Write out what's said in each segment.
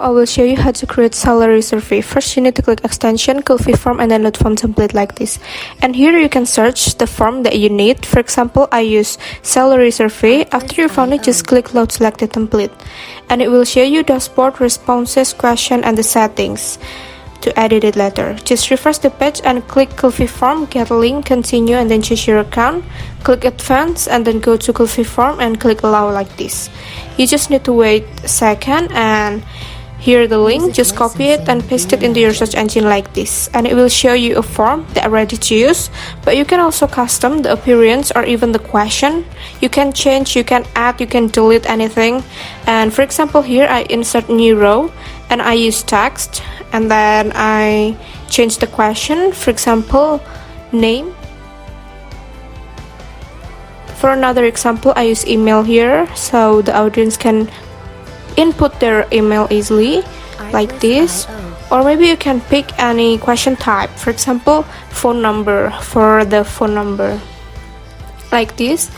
I will show you how to create salary survey. First, you need to click extension, coffee form, and then load form template like this. And here you can search the form that you need. For example, I use salary survey. After you found it, just click load selected template. And it will show you dashboard, responses, question, and the settings to edit it later. Just refresh the page and click coffee form, get link, continue, and then choose your account. Click advance and then go to coffee form and click allow like this. You just need to wait a second and here the link, just copy it and paste it into your search engine like this, and it will show you a form that are ready to use. But you can also custom the appearance or even the question. You can change, you can add, you can delete anything. And for example, here I insert new row and I use text, and then I change the question, for example, name. For another example, I use email here, so the audience can input their email easily, like this. Or maybe you can pick any question type, for example, phone number, for the phone number, like this,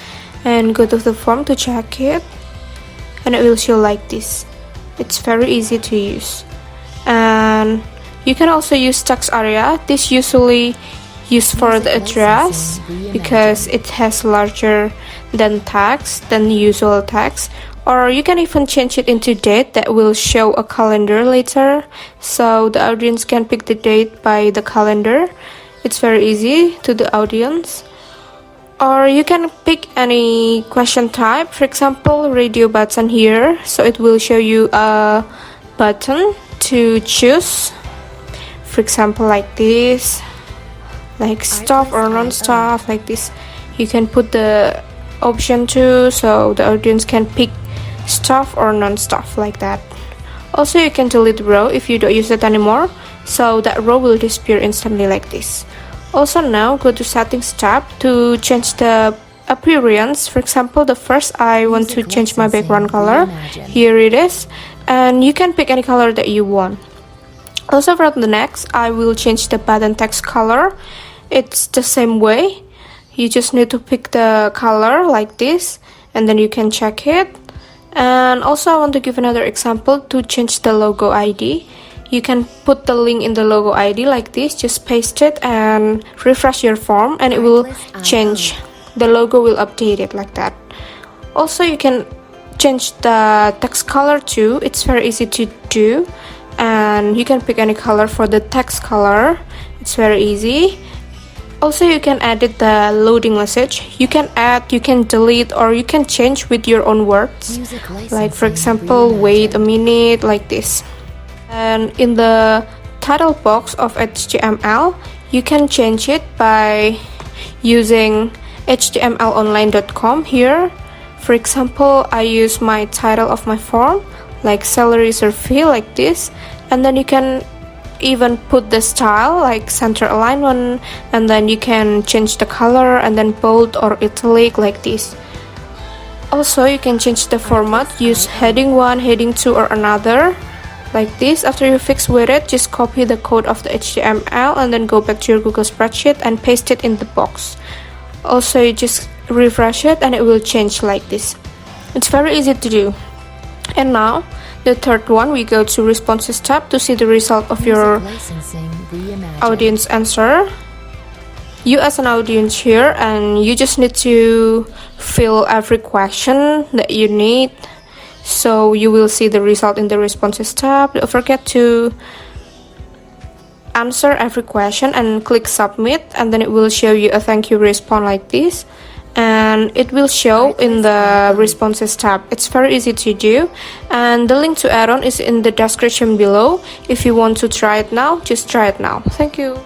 and go to the form to check it, and it will show like this. It's very easy to use. And you can also use text area. This usually used for the address because it has larger than text than usual text. Or you can even change it into date that will show a calendar later, so the audience can pick the date by the calendar. It's very easy to the audience. Or you can pick any question type, for example, radio button here, so it will show you a button to choose, for example, like this, like stop or non-stop, like this. You can put the option too, so the audience can pick stop or non-stop, like that. Also, you can delete row if you don't use it anymore, so that row will disappear instantly like this. Also, now go to settings tab to change the appearance. For example, the first I want to change my background color. Here it is, and you can pick any color that you want. Also, for the next, I will change the button text color. It's the same way. You just need to pick the color like this, and then you can check it. And also, I want to give another example to change the logo ID. You can put the link in the logo ID like this, just paste it and refresh your form, and it will change. The logo will update it like that. Also, you can change the text color too. It's very easy to do, and you can pick any color for the text color. It's very easy. Also, you can edit the loading message. You can add, you can delete, or you can change with your own words. Like for example, wait a minute, like this. And in the title box of HTML, you can change it by using htmlonline.com here. For example, I use my title of my form, like salary survey, like this. And then you can even put the style like center alignment, and then you can change the color and then bold or italic like this. Also, you can change the format, use heading 1, heading 2, or another like this. After you fix with it, just copy the code of the HTML and then go back to your Google spreadsheet and paste it in the box. Also, you just refresh it and it will change like this. It's very easy to do. And now the third one, we go to responses tab to see the result of your audience answer. You as an audience here, and you just need to fill every question that you need, so you will see the result in the responses tab. Don't forget to answer every question and click submit, and then it will show you a thank you response like this, and it will show in the responses tab. It's very easy to do, and the link to add-on is in the description below. If you want to try it now, just try it now. Thank you.